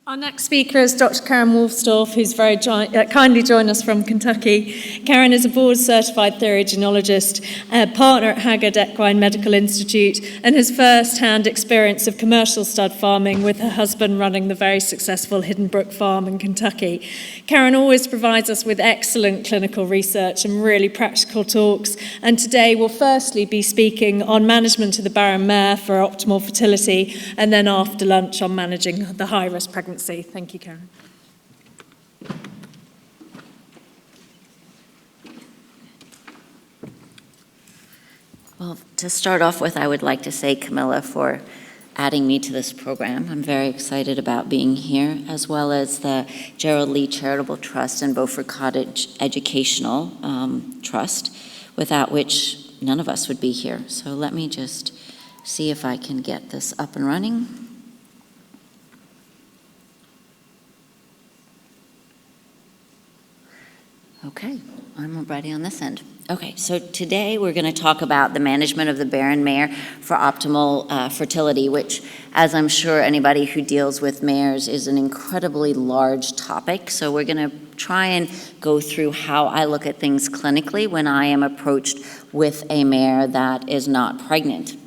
Our next speaker is Dr. Karen Wolfsdorf, who's very kindly joined us from Kentucky. Karen is a board-certified thyrogenologist, a partner at Haggard Equine Medical Institute, and has first-hand experience of commercial stud farming with her husband running the very successful Hidden Brook Farm in Kentucky. Karen always provides us with excellent clinical research and really practical talks, and today we'll firstly be speaking on management of the Barren Mare for optimal fertility, and then after lunch on managing the high-risk pregnancy. Thank you, Karen. Well, to start off with, I would like to say, Camilla, for adding me to this program. I'm very excited about being here, as well as the Gerald Lee Charitable Trust and Beaufort Cottage Educational Trust, without which none of us would be here. So let me just see if I can get this up and running. Okay, I'm ready on this end. Okay, so today we're going to talk about the management of the Barren Mare for optimal fertility, which, as I'm sure anybody who deals with mares, is an incredibly large topic. So we're going to try and go through how I look at things clinically when I am approached with a mare that is not pregnant.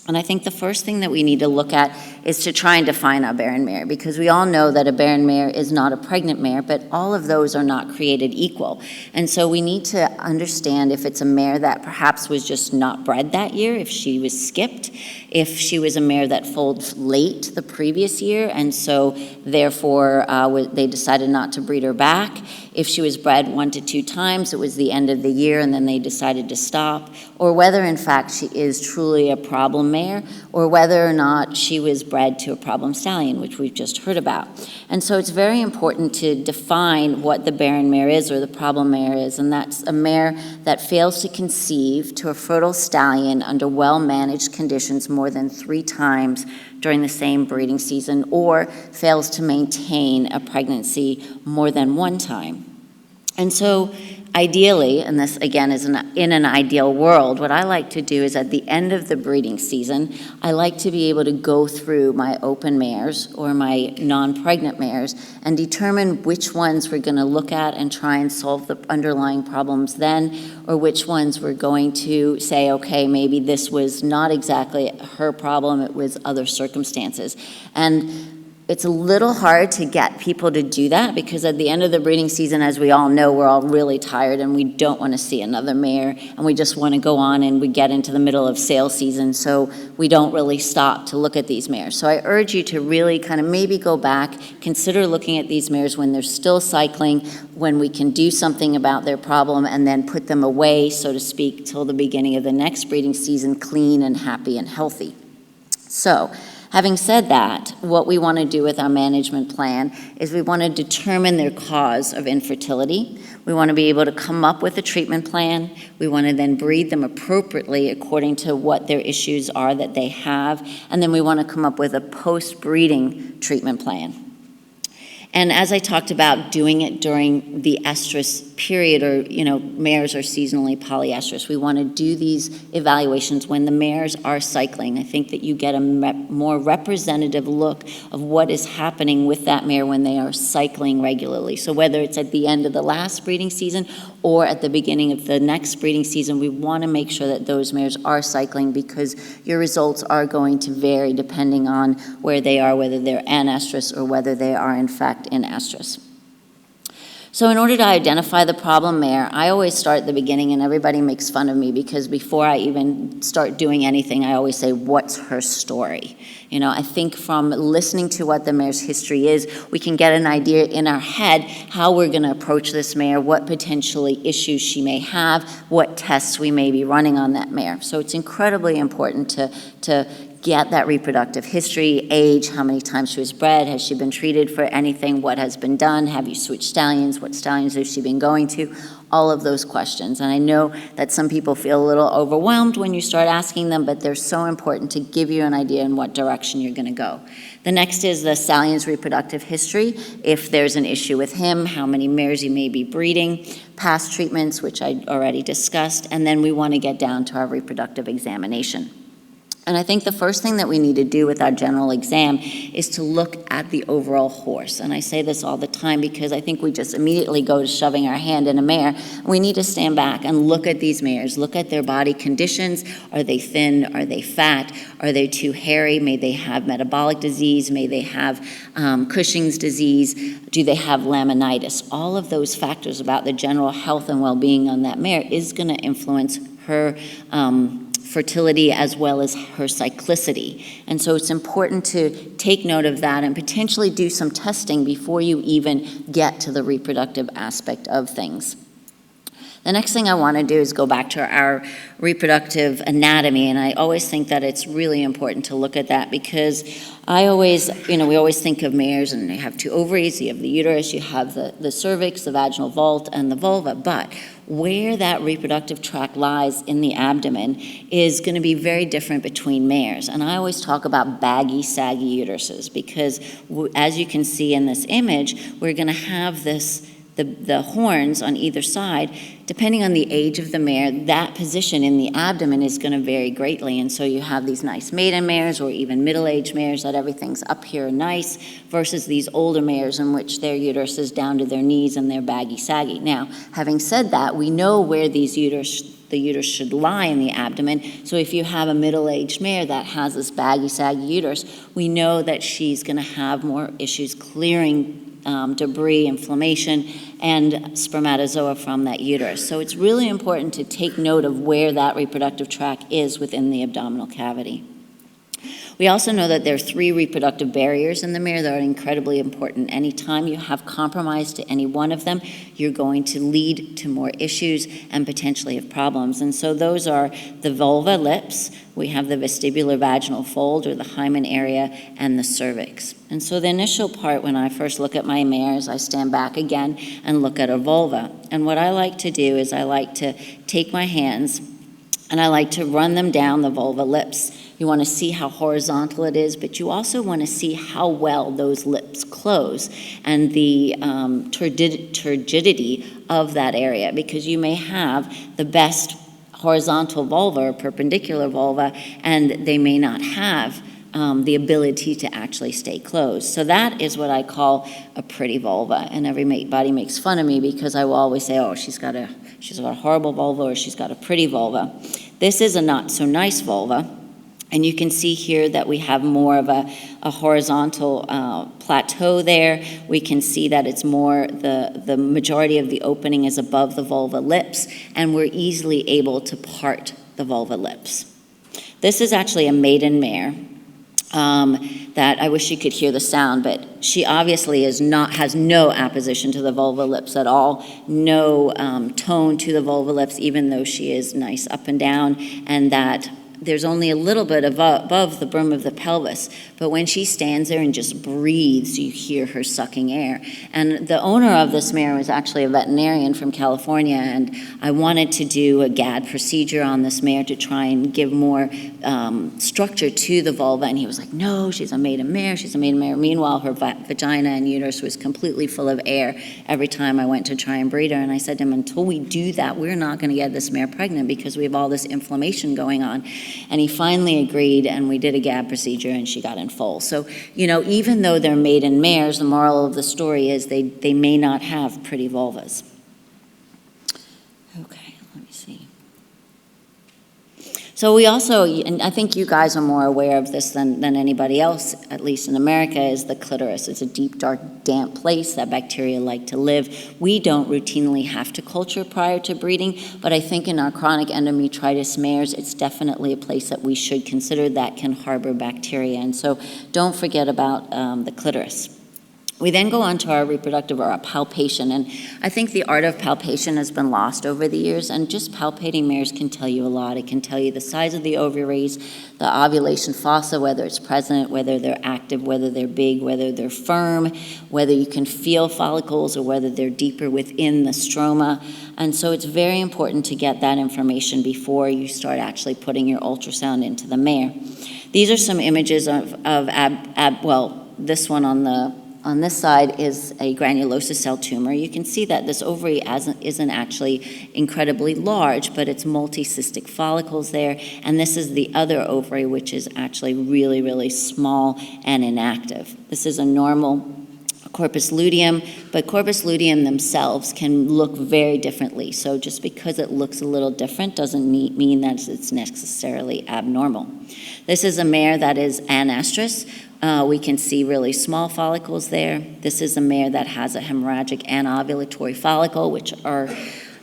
And I think the first thing that we need to look at is to try and define our barren mare, because we all know that a barren mare is not a pregnant mare, but all of those are not created equal. And so we need to understand if it's a mare that perhaps was just not bred that year, if she was skipped, if she was a mare that foaled late the previous year, and so therefore they decided not to breed her back. If she was bred 1 to 2 times, it was the end of the year and then they decided to stop, or whether in fact she is truly a problem mare, or whether or not she was bred to a problem stallion, which we've just heard about. And so it's very important to define what the barren mare is or the problem mare is, and that's a mare that fails to conceive to a fertile stallion under well-managed conditions more than 3 times during the same breeding season, or fails to maintain a pregnancy more than 1 time. And so ideally, and this again is in an ideal world, what I like to do is at the end of the breeding season, I like to be able to go through my open mares or my non-pregnant mares and determine which ones we're going to look at and try and solve the underlying problems then, or which ones we're going to say, okay, maybe this was not exactly her problem, it was other circumstances. And it's a little hard to get people to do that because at the end of the breeding season, as we all know, we're all really tired and we don't want to see another mare and we just want to go on, and we get into the middle of sale season, so we don't really stop to look at these mares. So I urge you to really kind of maybe go back, consider looking at these mares when they're still cycling, when we can do something about their problem, and then put them away, so to speak, till the beginning of the next breeding season, clean and happy and healthy. So, having said that, what we want to do with our management plan is we want to determine their cause of infertility. We want to be able to come up with a treatment plan. We want to then breed them appropriately according to what their issues are that they have. And then we want to come up with a post-breeding treatment plan. And as I talked about, doing it during the estrus period, or, mares are seasonally polyestrous. We want to do these evaluations when the mares are cycling. I think that you get a more representative look of what is happening with that mare when they are cycling regularly. So whether it's at the end of the last breeding season or at the beginning of the next breeding season, we want to make sure that those mares are cycling, because your results are going to vary depending on where they are, whether they're anestrus or whether they are in fact in estrus. So in order to identify the problem mare, I always start at the beginning, and everybody makes fun of me because before I even start doing anything, I always say, what's her story? I think from listening to what the mare's history is, we can get an idea in our head how we're going to approach this mare, what potentially issues she may have, what tests we may be running on that mare. So it's incredibly important to get that reproductive history, age, how many times she was bred, has she been treated for anything, what has been done, have you switched stallions, what stallions has she been going to, all of those questions. And I know that some people feel a little overwhelmed when you start asking them, but they're so important to give you an idea in what direction you're going to go. The next is the stallion's reproductive history. If there's an issue with him, how many mares he may be breeding, past treatments, which I already discussed, and then we want to get down to our reproductive examination. And I think the first thing that we need to do with our general exam is to look at the overall horse. And I say this all the time because I think we just immediately go to shoving our hand in a mare. We need to stand back and look at these mares, look at their body conditions. Are they thin? Are they fat? Are they too hairy? May they have metabolic disease? May they have Cushing's disease? Do they have laminitis? All of those factors about the general health and well-being on that mare is going to influence her fertility as well as her cyclicity. And so it's important to take note of that and potentially do some testing before you even get to the reproductive aspect of things. The next thing I want to do is go back to our reproductive anatomy, and I always think that it's really important to look at that because we always think of mares and they have two ovaries, you have the uterus, you have the cervix, the vaginal vault, and the vulva, but where that reproductive tract lies in the abdomen is going to be very different between mares. And I always talk about baggy, saggy uteruses because as you can see in this image, we're going to have the horns on either side. Depending on the age of the mare, that position in the abdomen is going to vary greatly. And so you have these nice maiden mares or even middle-aged mares that everything's up here nice versus these older mares in which their uterus is down to their knees and they're baggy, saggy. Now, having said that, we know where the uterus should lie in the abdomen. So if you have a middle-aged mare that has this baggy, saggy uterus, we know that she's going to have more issues clearing debris, inflammation, and spermatozoa from that uterus. So it's really important to take note of where that reproductive tract is within the abdominal cavity. We also know that there are 3 reproductive barriers in the mare that are incredibly important. Anytime you have compromise to any one of them, you're going to lead to more issues and potentially have problems. And so those are the vulva lips, we have the vestibular vaginal fold or the hymen area, and the cervix. And so the initial part when I first look at my mares, I stand back again and look at a vulva. And what I like to do is I like to take my hands and I like to run them down the vulva lips. You want to see how horizontal it is, but you also want to see how well those lips close and the turgidity of that area, because you may have the best horizontal vulva or perpendicular vulva, and they may not have the ability to actually stay closed. So that is what I call a pretty vulva, and everybody makes fun of me because I will always say, oh, she's got a horrible vulva or she's got a pretty vulva. This is a not so nice vulva. And you can see here that we have more of a horizontal plateau there. We can see that it's more, the majority of the opening is above the vulva lips, and we're easily able to part the vulva lips. This is actually a maiden mare that I wish you could hear the sound, but she obviously has no apposition to the vulva lips at all, no tone to the vulva lips, even though she is nice up and down, and that there's only a little bit above the brim of the pelvis, but when she stands there and just breathes, you hear her sucking air. And the owner of this mare was actually a veterinarian from California, and I wanted to do a GAD procedure on this mare to try and give more structure to the vulva, and he was like, no, she's a maiden mare, she's a maiden mare. Meanwhile, her vagina and uterus was completely full of air every time I went to try and breed her, and I said to him, until we do that, we're not going to get this mare pregnant because we have all this inflammation going on. And he finally agreed, and we did a GAD procedure, and she got in foal. So, even though they're maiden mares, the moral of the story is they may not have pretty vulvas. Okay, let me see. So we also, and I think you guys are more aware of this than anybody else, at least in America, is the clitoris. It's a deep, dark, damp place that bacteria like to live. We don't routinely have to culture prior to breeding, but I think in our chronic endometritis mares, it's definitely a place that we should consider that can harbor bacteria. And so don't forget about the clitoris. We then go on to our reproductive or our palpation, and I think the art of palpation has been lost over the years, and just palpating mares can tell you a lot. It can tell you the size of the ovaries, the ovulation fossa, whether it's present, whether they're active, whether they're big, whether they're firm, whether you can feel follicles or whether they're deeper within the stroma. And so it's very important to get that information before you start actually putting your ultrasound into the mare. These are some images of this one on the on this side is a granulosa cell tumor. You can see that this ovary isn't actually incredibly large, but it's multicystic follicles there. And this is the other ovary, which is actually really, really small and inactive. This is a normal corpus luteum, but corpus luteum themselves can look very differently. So just because it looks a little different doesn't mean that it's necessarily abnormal. This is a mare that is anastrous. We can see really small follicles there. This is a mare that has a hemorrhagic and ovulatory follicle, which are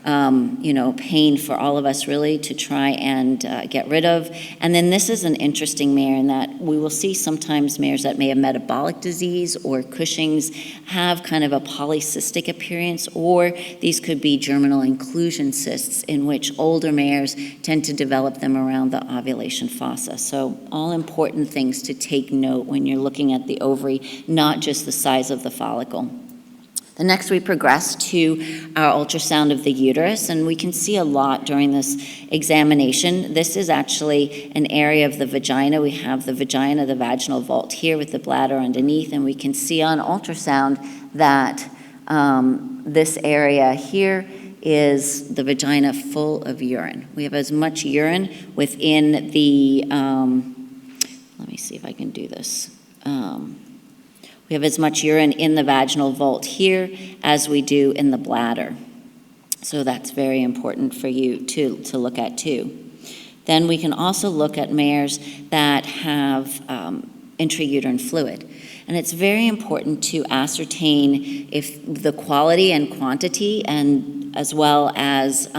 pain for all of us really to try and get rid of. And then this is an interesting mare in that we will see sometimes mares that may have metabolic disease or Cushing's have kind of a polycystic appearance, or these could be germinal inclusion cysts in which older mares tend to develop them around the ovulation fossa. So all important things to take note when you're looking at the ovary, not just the size of the follicle. The next we progress to our ultrasound of the uterus, and we can see a lot during this examination. This is actually an area of the vagina. We have the vagina, the vaginal vault here with the bladder underneath, and we can see on ultrasound that this area here is the vagina full of urine. We have as much urine within the, let me see if I can do this. We have as much urine in the vaginal vault here as we do in the bladder. So that's very important for you to look at too. Then we can also look at mares that have intrauterine fluid. And it's very important to ascertain if the quality and quantity, and as well as the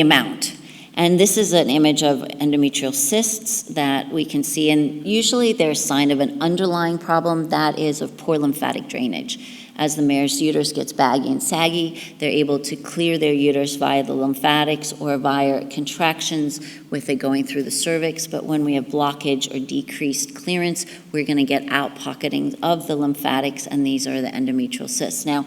amount. And this is an image of endometrial cysts that we can see, and usually they're a sign of an underlying problem that is of poor lymphatic drainage. As the mare's uterus gets baggy and saggy, they're able to clear their uterus via the lymphatics or via contractions with it going through the cervix. But when we have blockage or decreased clearance, we're going to get outpocketing of the lymphatics, and these are the endometrial cysts. Now,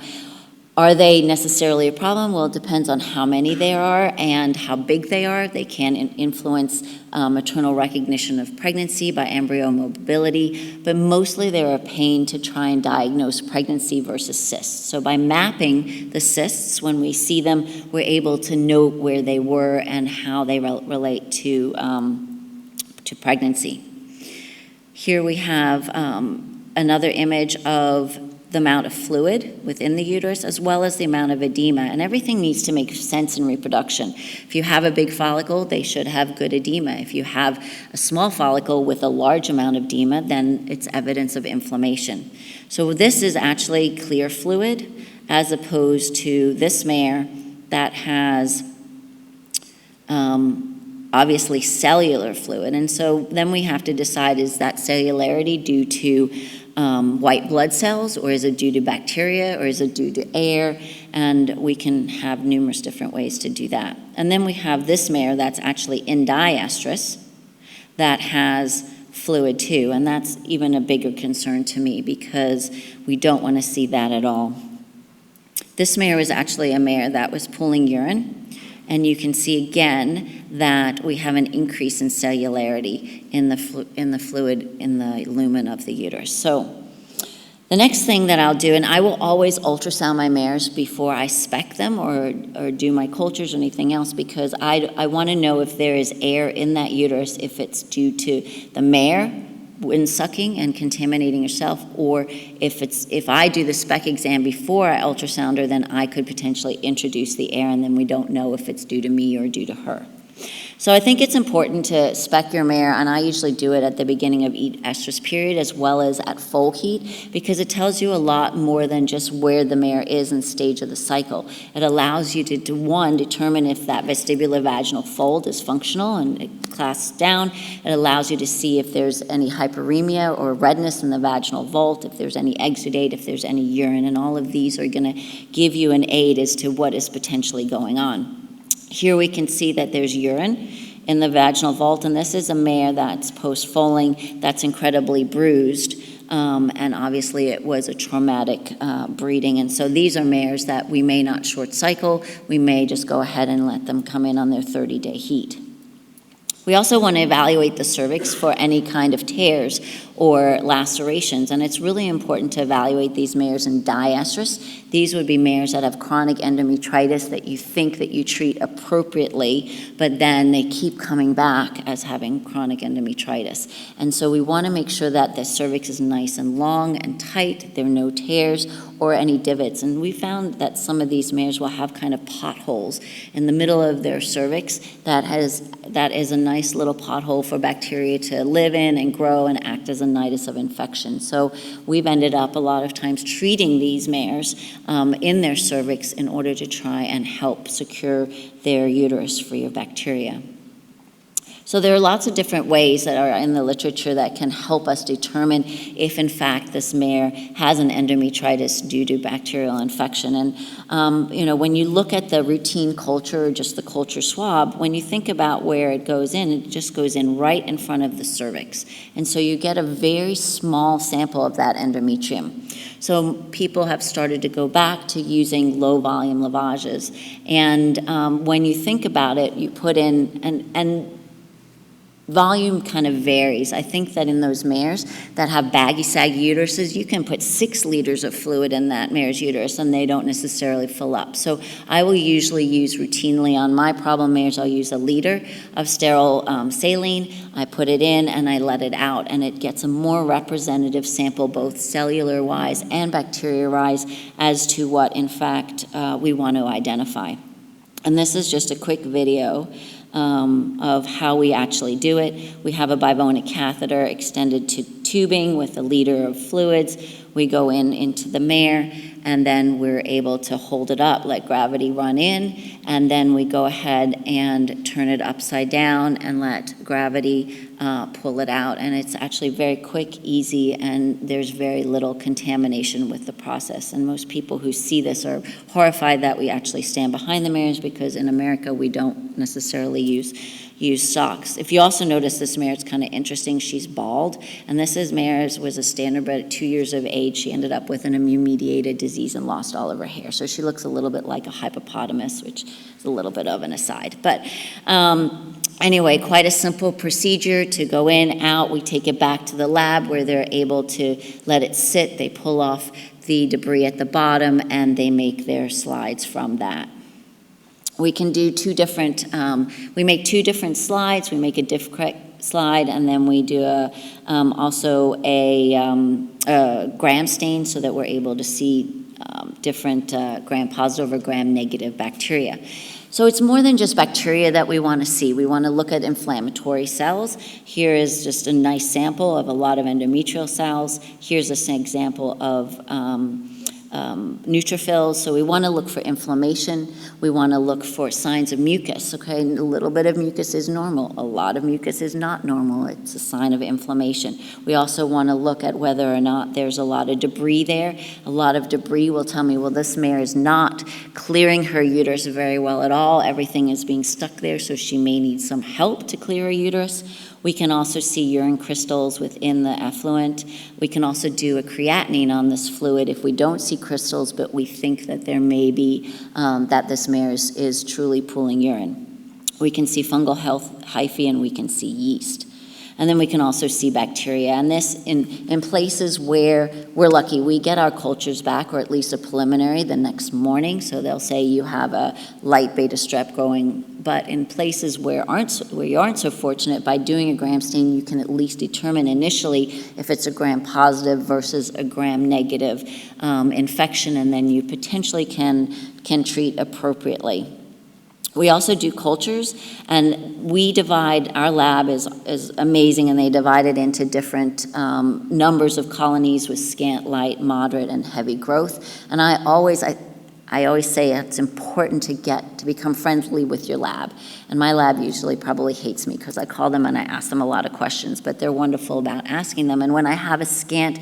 are they necessarily a problem? Well, it depends on how many there are and how big they are. They can influence maternal recognition of pregnancy by embryo mobility, but mostly they're a pain to try and diagnose pregnancy versus cysts. So by mapping the cysts, when we see them, we're able to note where they were and how they relate to pregnancy. Here we have another image of the amount of fluid within the uterus, as well as the amount of edema. And everything needs to make sense in reproduction. If you have a big follicle, they should have good edema. If you have a small follicle with a large amount of edema, then it's evidence of inflammation. So this is actually clear fluid, as opposed to this mare that has obviously cellular fluid. And so then we have to decide, is that cellularity due to white blood cells, or is it due to bacteria, or is it due to air? And we can have numerous different ways to do that. And then we have this mare that's actually indiastrous that has fluid too, and that's even a bigger concern to me because we don't want to see that at all. This mare is actually a mare that was pulling urine, and you can see again that we have an increase in cellularity in the fluid in the lumen of the uterus. So the next thing that I'll do, and I will always ultrasound my mares before I spec them or do my cultures or anything else, because I want to know if there is air in that uterus, if it's due to the mare when sucking and contaminating herself, or if I do the spec exam before I ultrasound her, then I could potentially introduce the air, and then we don't know if it's due to me or due to her. So I think it's important to spec your mare, and I usually do it at the beginning of each estrus period as well as at foal heat, because it tells you a lot more than just where the mare is in stage of the cycle. It allows you to one, determine if that vestibular-vaginal fold is functional and it clasps down. It allows you to see if there's any hyperemia or redness in the vaginal vault, if there's any exudate, if there's any urine, and all of these are going to give you an aid as to what is potentially going on. Here we can see that there's urine in the vaginal vault, and this is a mare that's post-foaling, that's incredibly bruised, and obviously it was a traumatic breeding. And so these are mares that we may not short cycle, we may just go ahead and let them come in on their 30-day heat. We also want to evaluate the cervix for any kind of tears or lacerations, and it's really important to evaluate these mares in diestrus. These would be mares that have chronic endometritis that you think that you treat appropriately, but then they keep coming back as having chronic endometritis. And so we want to make sure that the cervix is nice and long and tight, there are no tears or any divots. And we found that some of these mares will have kind of potholes in the middle of their cervix that is a nice little pothole for bacteria to live in and grow and act as a nidus of infection. So we've ended up a lot of times treating these mares in their cervix in order to try and help secure their uterus free of bacteria. So there are lots of different ways that are in the literature that can help us determine if, in fact, this mare has an endometritis due to bacterial infection. And, when you look at the routine culture or just the culture swab, when you think about where it goes in, it just goes in right in front of the cervix. And so you get a very small sample of that endometrium. So people have started to go back to using low-volume lavages. And when you think about it, you put in, and volume kind of varies. I think that in those mares that have baggy, saggy uteruses, you can put 6 liters of fluid in that mare's uterus and they don't necessarily fill up. So I will usually use routinely on my problem mares, I'll use 1 liter of sterile saline. I put it in and I let it out, and it gets a more representative sample, both cellular-wise and bacteria-wise, as to what, in fact, we want to identify. And this is just a quick video of how we actually do it. We have a bivonic catheter extended to tubing with 1 liter of fluids. We go into the mare, and then we're able to hold it up, let gravity run in, and then we go ahead and turn it upside down and let gravity pull it out. And it's actually very quick, easy, and there's very little contamination with the process. And most people who see this are horrified that we actually stand behind the mares, because in America we don't necessarily use socks. If you also notice this mare, it's kind of interesting, she's bald, and this mare was a standardbred at 2 years of age. She ended up with an immune-mediated disease and lost all of her hair. So she looks a little bit like a hippopotamus, which is a little bit of an aside. But anyway, quite a simple procedure to go in, out. We take it back to the lab where they're able to let it sit. They pull off the debris at the bottom, and they make their slides from that. We can do 2 different, we make 2 different slides. We make a defect slide, and then we do also a gram stain so that we're able to see different gram-positive or gram-negative bacteria. So it's more than just bacteria that we want to see. We want to look at inflammatory cells. Here is just a nice sample of a lot of endometrial cells. Here's an example of neutrophils. So we want to look for inflammation. We want to look for signs of mucus. Okay, a little bit of mucus is normal. A lot of mucus is not normal. It's a sign of inflammation. We also want to look at whether or not there's a lot of debris there. A lot of debris will tell me, well, this mare is not clearing her uterus very well at all. Everything is being stuck there, so she may need some help to clear her uterus. We can also see urine crystals within the effluent. We can also do a creatinine on this fluid if we don't see crystals, but we think that there may be, that this mare is truly pooling urine. We can see fungal health hyphae, and we can see yeast. And then we can also see bacteria. And this, in places where we're lucky, we get our cultures back, or at least a preliminary, the next morning. So they'll say you have a light beta strep growing. But in places where you aren't so fortunate, by doing a gram stain, you can at least determine initially if it's a gram-positive versus a gram-negative infection, and then you potentially can treat appropriately. We also do cultures, and we divide, our lab is amazing, and they divide it into different numbers of colonies with scant, light, moderate, and heavy growth. And I always say it's important to become friendly with your lab. And my lab usually probably hates me because I call them and I ask them a lot of questions, but they're wonderful about asking them. And when I have a scant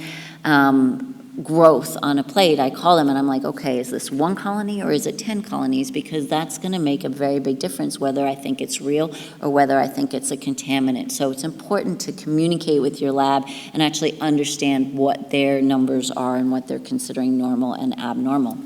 growth on a plate, I call them and I'm like, okay, is this 1 colony or is it 10 colonies? Because that's going to make a very big difference whether I think it's real or whether I think it's a contaminant. So it's important to communicate with your lab and actually understand what their numbers are and what they're considering normal and abnormal.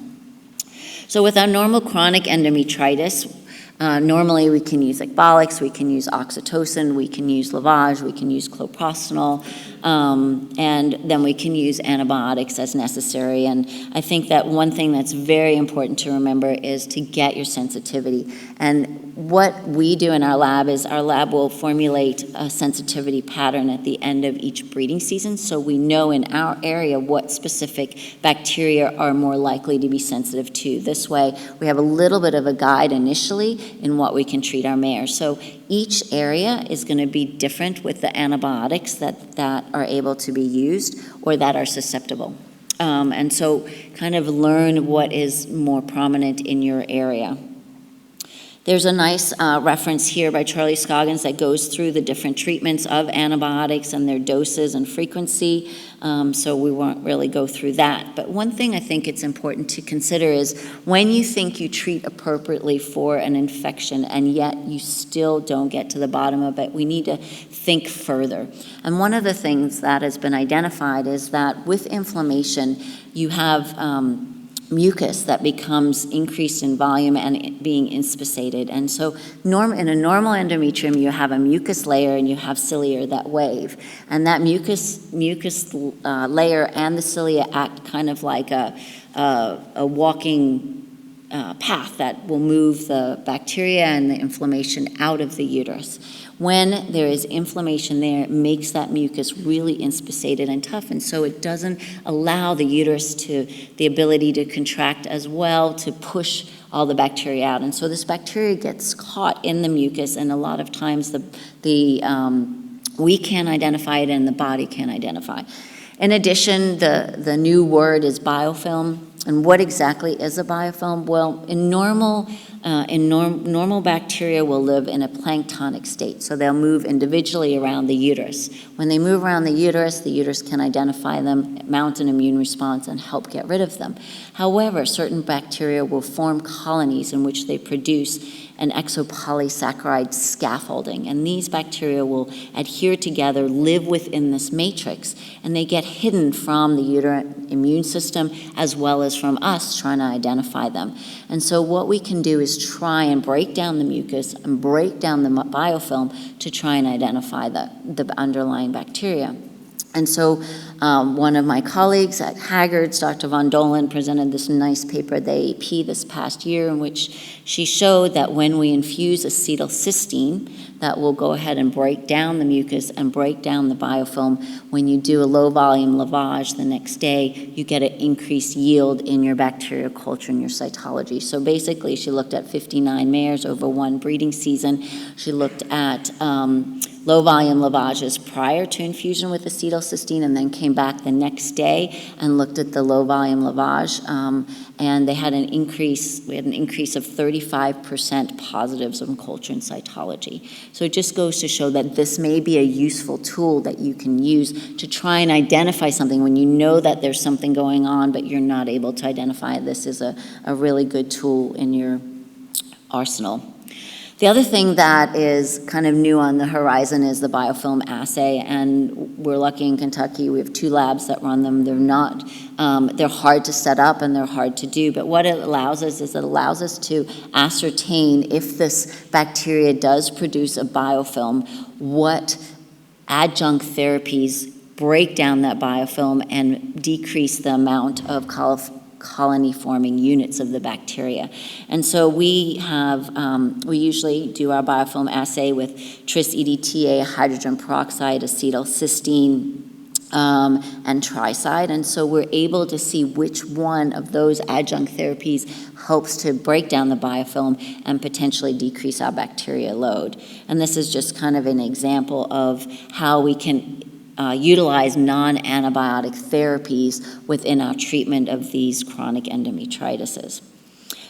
So with our normal chronic endometritis, Normally, we can use ecbolics, we can use oxytocin, we can use lavage, we can use cloprostenol, and then we can use antibiotics as necessary. And I think that one thing that's very important to remember is to get your sensitivity. And what we do in our lab is our lab will formulate a sensitivity pattern at the end of each breeding season, so we know in our area what specific bacteria are more likely to be sensitive to. This way, we have a little bit of a guide initially in what we can treat our mares. So each area is going to be different with the antibiotics that are able to be used or that are susceptible. And so kind of learn what is more prominent in your area. There's a nice reference here by Charlie Scoggins that goes through the different treatments of antibiotics and their doses and frequency, so we won't really go through that. But one thing I think it's important to consider is when you think you treat appropriately for an infection and yet you still don't get to the bottom of it, we need to think further. And one of the things that has been identified is that with inflammation, you have mucus that becomes increased in volume and being inspissated. And so in a normal endometrium, you have a mucus layer and you have cilia that wave. And that mucus layer and the cilia act kind of like a walking path that will move the bacteria and the inflammation out of the uterus. When there is inflammation there, it makes that mucus really inspissated and tough, and so it doesn't allow the uterus the ability to contract as well to push all the bacteria out. And so this bacteria gets caught in the mucus, and a lot of times we can't identify it and the body can't identify. In addition, the new word is biofilm. And what exactly is a biofilm? Well, normal bacteria will live in a planktonic state, so they'll move individually around the uterus. When they move around the uterus can identify them, mount an immune response, and help get rid of them. However, certain bacteria will form colonies in which they produce an exopolysaccharide scaffolding, and these bacteria will adhere together, live within this matrix, and they get hidden from the uterine immune system as well as from us trying to identify them. And so what we can do is try and break down the mucus and break down the biofilm to try and identify the underlying bacteria. And so one of my colleagues at Haggard's, Dr. Von Dolen, presented this nice paper at the AAP this past year in which she showed that when we infuse acetylcysteine, that will go ahead and break down the mucus and break down the biofilm. When you do a low-volume lavage the next day, you get an increased yield in your bacterial culture and your cytology. So basically, she looked at 59 mares over one breeding season. She looked at low-volume lavages prior to infusion with acetylcysteine and then came back the next day and looked at the low-volume lavage, and we had an increase of 35% positives on culture and cytology. So it just goes to show that this may be a useful tool that you can use to try and identify something when you know that there's something going on but you're not able to identify it. This is a really good tool in your arsenal. The other thing that is kind of new on the horizon is the biofilm assay, and we're lucky in Kentucky. We have 2 labs that run them. They're hard to set up and they're hard to do, but what it allows us is it allows us to ascertain if this bacteria does produce a biofilm, what adjunct therapies break down that biofilm and decrease the amount of colony-forming units of the bacteria. And so we usually do our biofilm assay with tris-EDTA, hydrogen peroxide, acetylcysteine, and tricide. And so we're able to see which one of those adjunct therapies helps to break down the biofilm and potentially decrease our bacteria load. And this is just kind of an example of how we can utilize non-antibiotic therapies within our treatment of these chronic endometritises.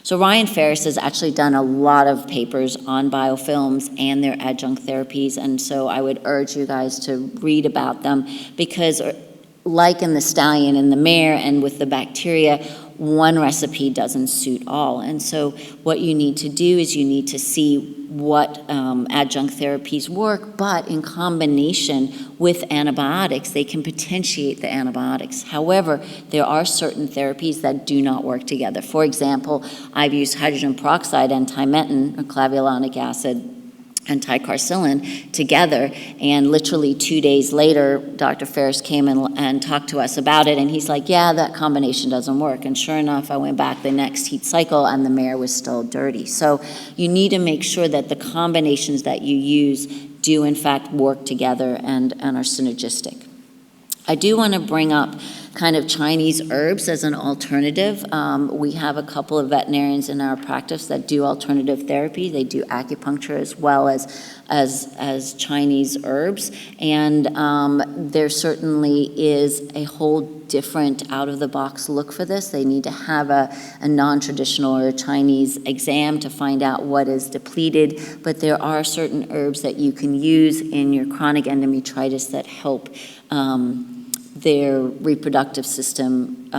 So Ryan Ferris has actually done a lot of papers on biofilms and their adjunct therapies, and so I would urge you guys to read about them because like in the stallion and the mare and with the bacteria, one recipe doesn't suit all. And so what you need to do is you need to see what adjunct therapies work, but in combination with antibiotics, they can potentiate the antibiotics. However, there are certain therapies that do not work together. For example, I've used hydrogen peroxide and timentin, or clavulanic acid, and ticarcillin together, and literally 2 days later, Dr. Ferris came and talked to us about it, and he's like, yeah, that combination doesn't work. And sure enough, I went back the next heat cycle, and the mare was still dirty. So you need to make sure that the combinations that you use do in fact work together and are synergistic. I do want to bring up kind of Chinese herbs as an alternative. We have a couple of veterinarians in our practice that do alternative therapy. They do acupuncture as well as Chinese herbs. And there certainly is a whole different out-of-the-box look for this. They need to have a non-traditional or a Chinese exam to find out what is depleted. But there are certain herbs that you can use in your chronic endometritis that help their reproductive system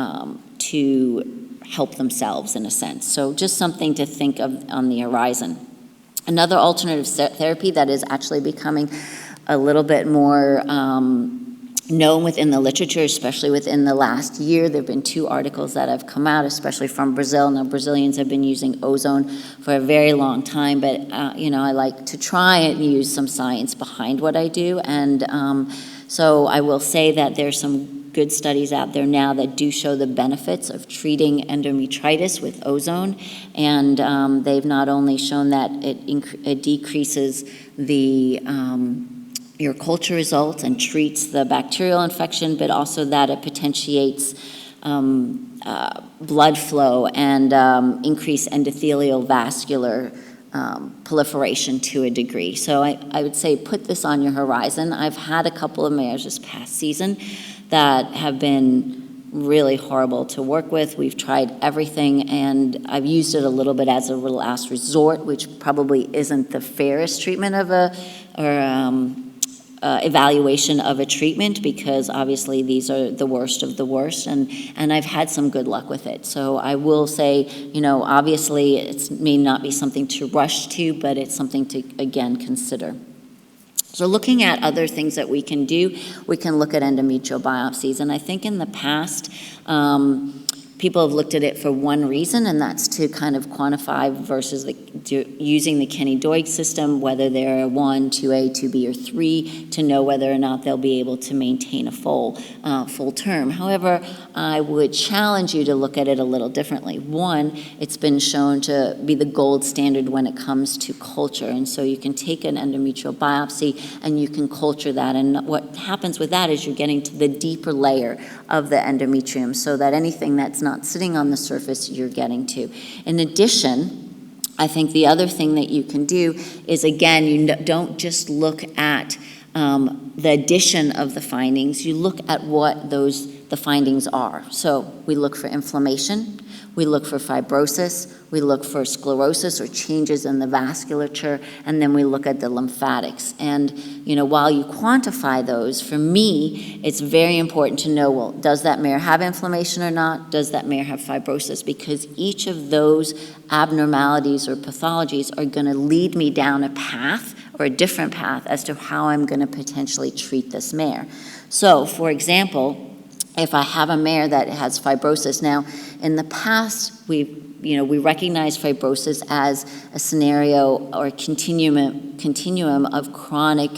to help themselves in a sense. So just something to think of on the horizon. Another alternative therapy that is actually becoming a little bit more known within the literature, especially within the last year. There have been 2 articles that have come out, especially from Brazil. Now, Brazilians have been using ozone for a very long time, but I like to try and use some science behind what I do. And so I will say that there's some good studies out there now that do show the benefits of treating endometritis with ozone. And they've not only shown that it decreases the your culture results and treats the bacterial infection, but also that it potentiates blood flow and increase endothelial vascular proliferation to a degree. So I would say put this on your horizon. I've had a couple of mares this past season that have been really horrible to work with. We've tried everything, and I've used it a little bit as a last resort, which probably isn't the fairest treatment of evaluation of a treatment, because obviously these are the worst of the worst, and I've had some good luck with it. So I will say, obviously it may not be something to rush to, but it's something to, again, consider. So looking at other things that we can do, we can look at endometrial biopsies, and I think in the past, people have looked at it for one reason, and that's to kind of quantify versus using the Kenny-Doig system, whether they're a 1, 2A, 2B, or 3, to know whether or not they'll be able to maintain a full term. However, I would challenge you to look at it a little differently. One, it's been shown to be the gold standard when it comes to culture, and so you can take an endometrial biopsy and you can culture that, and what happens with that is you're getting to the deeper layer of the endometrium, so that anything that's not sitting on the surface, you're getting to. In addition, I think the other thing that you can do is, again, you don't just look at the addition of the findings, you look at what the findings are. So we look for inflammation, we look for fibrosis, we look for sclerosis or changes in the vasculature, and then we look at the lymphatics. And, while you quantify those, for me, it's very important to know, well, does that mare have inflammation or not? Does that mare have fibrosis? Because each of those abnormalities or pathologies are going to lead me down a path or a different path as to how I'm going to potentially treat this mare. So, for example, if I have a mare that has fibrosis, now in the past we recognize fibrosis as a scenario or continuum of chronic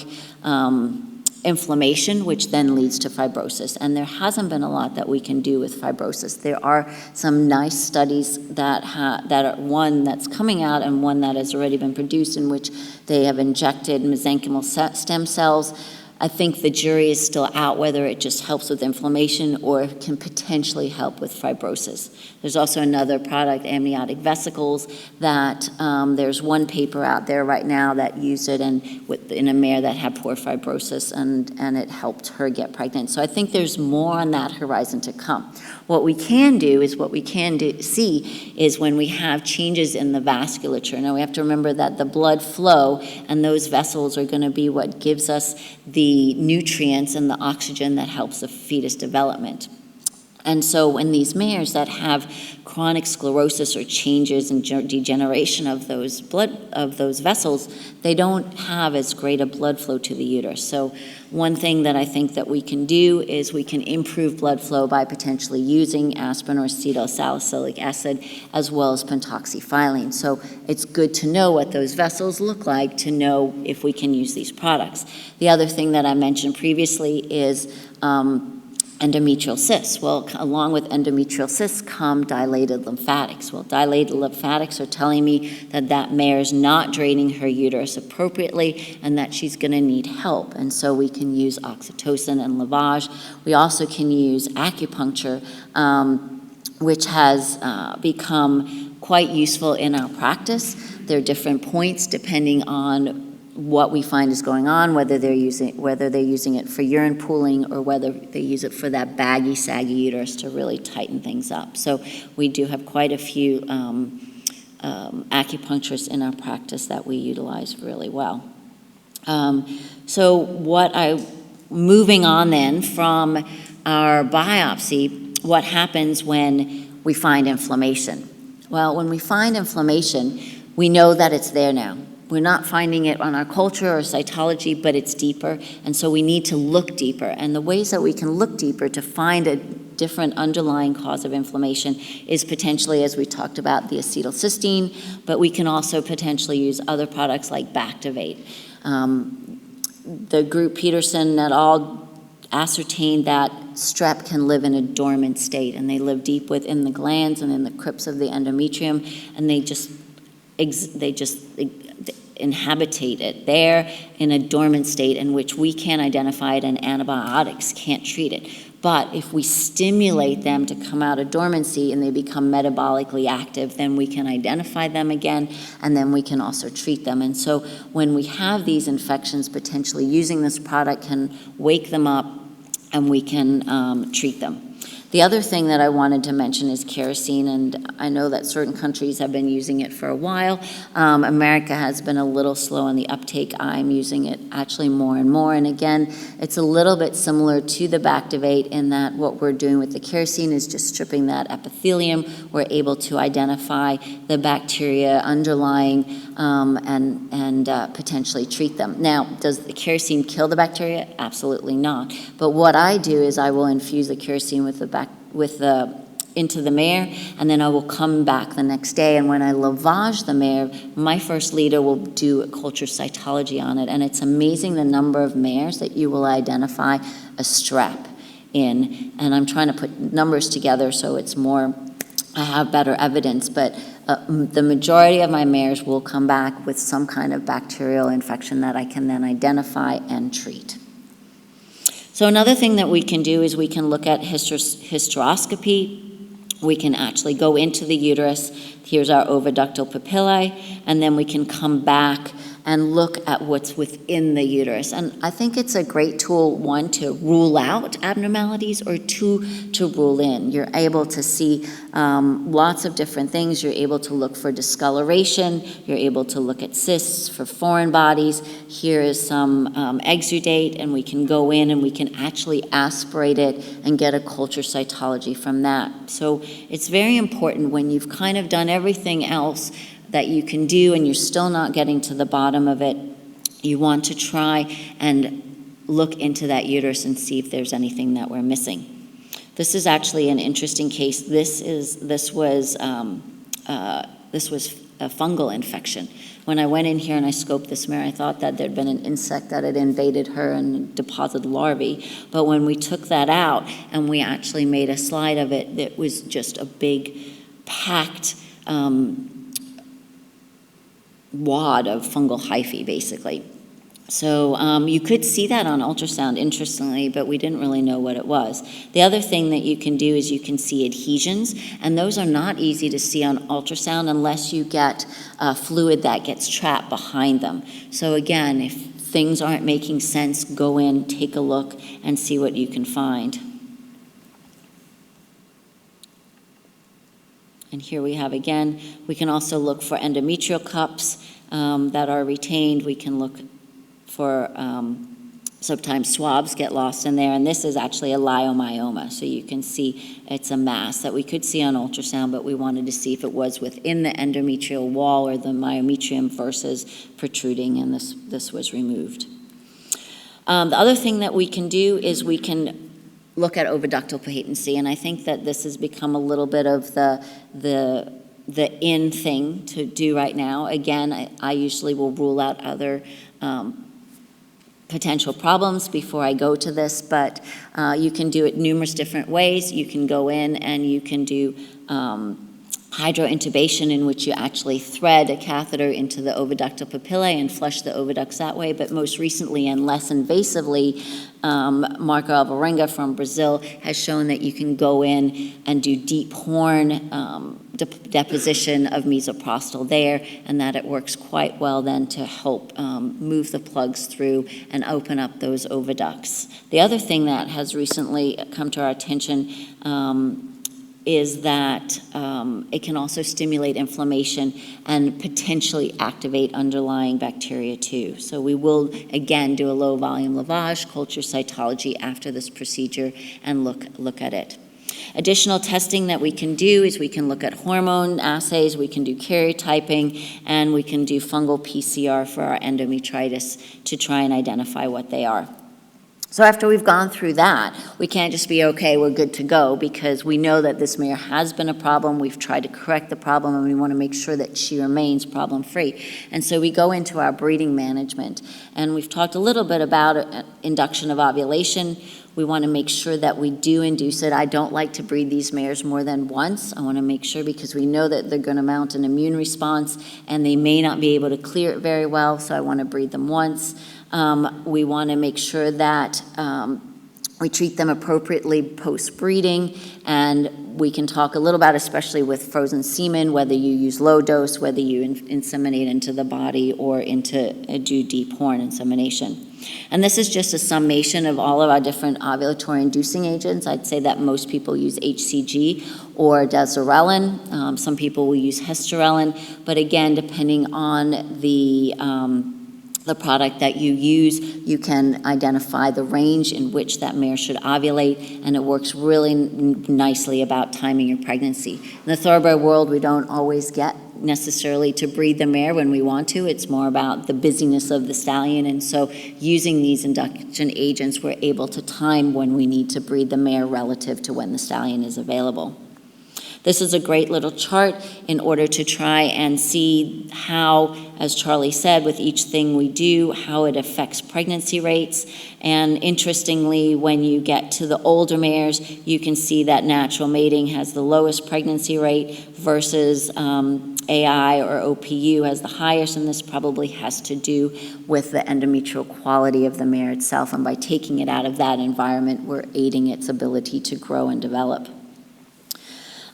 inflammation, which then leads to fibrosis. And there hasn't been a lot that we can do with fibrosis. There are some nice studies that are one that's coming out and one that has already been produced, in which they have injected mesenchymal stem cells. I think the jury is still out whether it just helps with inflammation or can potentially help with fibrosis. There's also another product, amniotic vesicles, that there's one paper out there right now that used it in a mare that had poor fibrosis, and it helped her get pregnant. So I think there's more on that horizon to come. What we can see is when we have changes in the vasculature. Now we have to remember that the blood flow and those vessels are going to be what gives us the nutrients and the oxygen that helps the fetus development. And so in these mares that have chronic sclerosis or changes and degeneration of those vessels, they don't have as great a blood flow to the uterus. So one thing that I think that we can do is we can improve blood flow by potentially using aspirin or acetylsalicylic acid as well as pentoxifylline. So it's good to know what those vessels look like to know if we can use these products. The other thing that I mentioned previously is endometrial cysts. Well, along with endometrial cysts come dilated lymphatics. Well, dilated lymphatics are telling me that that mare is not draining her uterus appropriately and that she's going to need help. And so we can use oxytocin and lavage. We also can use acupuncture, which has become quite useful in our practice. There are different points depending on what we find is going on, whether they're using it for urine pooling or whether they use it for that baggy, saggy uterus to really tighten things up. So we do have quite a few acupuncturists in our practice that we utilize really well. Moving on then from our biopsy, what happens when we find inflammation? Well, when we find inflammation, we know that it's there now. We're not finding it on our culture or cytology, but it's deeper, and so we need to look deeper. And the ways that we can look deeper to find a different underlying cause of inflammation is potentially, as we talked about, the acetylcysteine, but we can also potentially use other products like Bactivate. The group Peterson et al. Ascertained that strep can live in a dormant state, and they live deep within the glands and in the crypts of the endometrium, and they just inhabitate it there in a dormant state in which we can't identify it and antibiotics can't treat it. But if we stimulate them to come out of dormancy and they become metabolically active, then we can identify them again, and then we can also treat them. And so when we have these infections, potentially using this product can wake them up and we can treat them. The other thing that I wanted to mention is kerosene, and I know that certain countries have been using it for a while. America has been a little slow in the uptake. I'm using it actually more and more, and again, it's a little bit similar to the Bactivate in that what we're doing with the kerosene is just stripping that epithelium. We're able to identify the bacteria underlying and potentially treat them. Now, does the kerosene kill the bacteria? Absolutely not. But what I do is I will infuse the kerosene into the mare, and then I will come back the next day, and when I lavage the mare, my first leader will do a culture cytology on it, and it's amazing the number of mares that you will identify a strep in, and I'm trying to put numbers together so it's more, I have better evidence, but the majority of my mares will come back with some kind of bacterial infection that I can then identify and treat. So another thing that we can do is we can look at hysteroscopy. We can actually go into the uterus. Here's our oviductal papillae, and then we can come back and look at what's within the uterus. And I think it's a great tool, one, to rule out abnormalities, or two, to rule in. You're able to see lots of different things. You're able to look for discoloration. You're able to look at cysts for foreign bodies. Here is some exudate, and we can go in and we can actually aspirate it and get a culture cytology from that. So it's very important when you've kind of done everything else that you can do and you're still not getting to the bottom of it, you want to try and look into that uterus and see if there's anything that we're missing. This is actually an interesting case. This was a fungal infection. When I went in here and I scoped this mare, I thought that there'd been an insect that had invaded her and deposited larvae. But when we took that out and we actually made a slide of it, it was just a big packed wad of fungal hyphae, basically. So you could see that on ultrasound, interestingly, but we didn't really know what it was. The other thing that you can do is you can see adhesions, and those are not easy to see on ultrasound unless you get fluid that gets trapped behind them. So again, if things aren't making sense, go in, take a look, and see what you can find. And here we have again, we can also look for endometrial cups that are retained. We can look for Sometimes swabs get lost in there, and this is actually a leiomyoma. So you can see it's a mass that we could see on ultrasound, but we wanted to see if it was within the endometrial wall or the myometrium versus protruding, and this was removed. The other thing that we can do is we can look at oviductal patency, and I think that this has become a little bit of the in thing to do right now. Again, I usually will rule out other potential problems before I go to this, but you can do it numerous different ways. You can go in and you can do hydrointubation, in which you actually thread a catheter into the oviductal papillae and flush the oviducts that way. But most recently and less invasively, Marco Alvarenga from Brazil has shown that you can go in and do deep horn deposition of mesoprostal there, and that it works quite well then to help move the plugs through and open up those oviducts. The other thing that has recently come to our attention is that it can also stimulate inflammation and potentially activate underlying bacteria too. So we will, again, do a low volume lavage, culture cytology after this procedure and look at it. Additional testing that we can do is we can look at hormone assays, we can do karyotyping, and we can do fungal PCR for our endometritis to try and identify what they are. So after we've gone through that, we can't just be, okay, we're good to go, because we know that this mare has been a problem. We've tried to correct the problem, and we want to make sure that she remains problem-free. And so we go into our breeding management. And we've talked a little bit about induction of ovulation. We want to make sure that we do induce it. I don't like to breed these mares more than once. I want to make sure, because we know that they're going to mount an immune response, and they may not be able to clear it very well, so I want to breed them once. We want to make sure that we treat them appropriately post-breeding, and we can talk a little about, especially with frozen semen, whether you use low dose, whether you inseminate into the body or do deep horn insemination. And this is just a summation of all of our different ovulatory inducing agents. I'd say that most people use HCG or deserelin. Some people will use hysterelin, but again, depending on the product that you use, you can identify the range in which that mare should ovulate, and it works really nicely about timing your pregnancy. In the thoroughbred world, we don't always get necessarily to breed the mare when we want to. It's more about the busyness of the stallion, and so using these induction agents, we're able to time when we need to breed the mare relative to when the stallion is available. This is a great little chart in order to try and see how, as Charlie said, with each thing we do, how it affects pregnancy rates. And interestingly, when you get to the older mares, you can see that natural mating has the lowest pregnancy rate versus AI or OPU has the highest, and this probably has to do with the endometrial quality of the mare itself. And by taking it out of that environment, we're aiding its ability to grow and develop.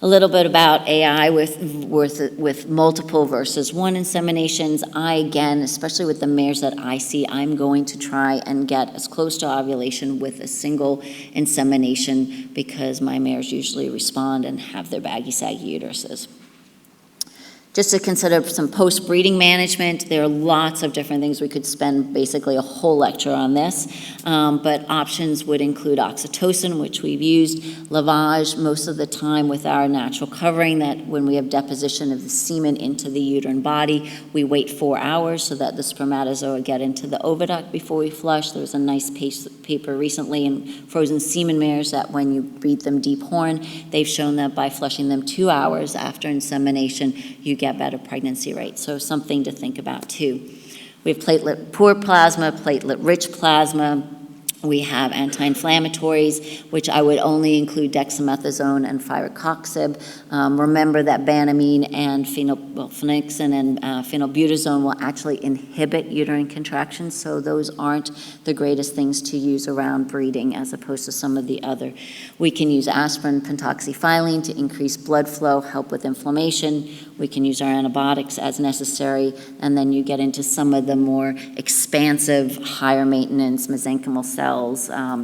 A little bit about AI with multiple versus one inseminations. Again, especially with the mares that I see, I'm going to try and get as close to ovulation with a single insemination, because my mares usually respond and have their baggy, saggy uteruses. Just to consider some post-breeding management, there are lots of different things. We could spend basically a whole lecture on this, but options would include oxytocin, which we've used, lavage most of the time with our natural covering, that when we have deposition of the semen into the uterine body, we wait 4 hours so that the spermatozoa get into the oviduct before we flush. There was a nice paper recently in frozen semen mares that when you breed them deep horn, they've shown that by flushing them 2 hours after insemination, you get better pregnancy rates. So something to think about too. We have platelet-poor plasma, platelet-rich plasma. We have anti-inflammatories, which I would only include dexamethasone and firocoxib. Remember that banamine and phenixin and phenylbutazone will actually inhibit uterine contractions, so those aren't the greatest things to use around breeding as opposed to some of the other. We can use aspirin, pentoxifylline to increase blood flow, help with inflammation. We can use our antibiotics as necessary, and then you get into some of the more expansive, higher maintenance mesenchymal cells,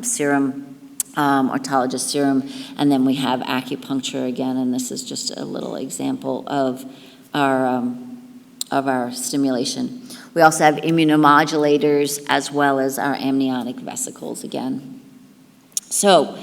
serum, autologous serum, and then we have acupuncture again, and this is just a little example of our stimulation. We also have immunomodulators as well as our amniotic vesicles again. So,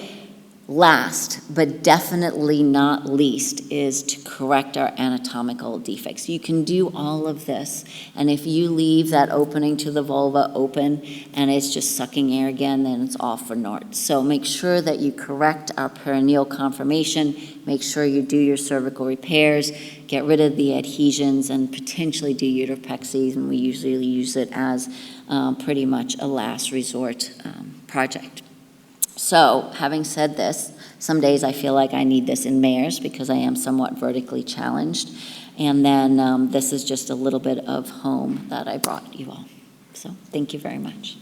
last, but definitely not least, is to correct our anatomical defects. You can do all of this, and if you leave that opening to the vulva open and it's just sucking air again, then it's all for naught. So make sure that you correct our perineal conformation, make sure you do your cervical repairs, get rid of the adhesions, and potentially do uteropexies, and we usually use it as pretty much a last resort project. So, having said this, some days I feel like I need this in mares because I am somewhat vertically challenged. And then this is just a little bit of home that I brought you all. So, thank you very much.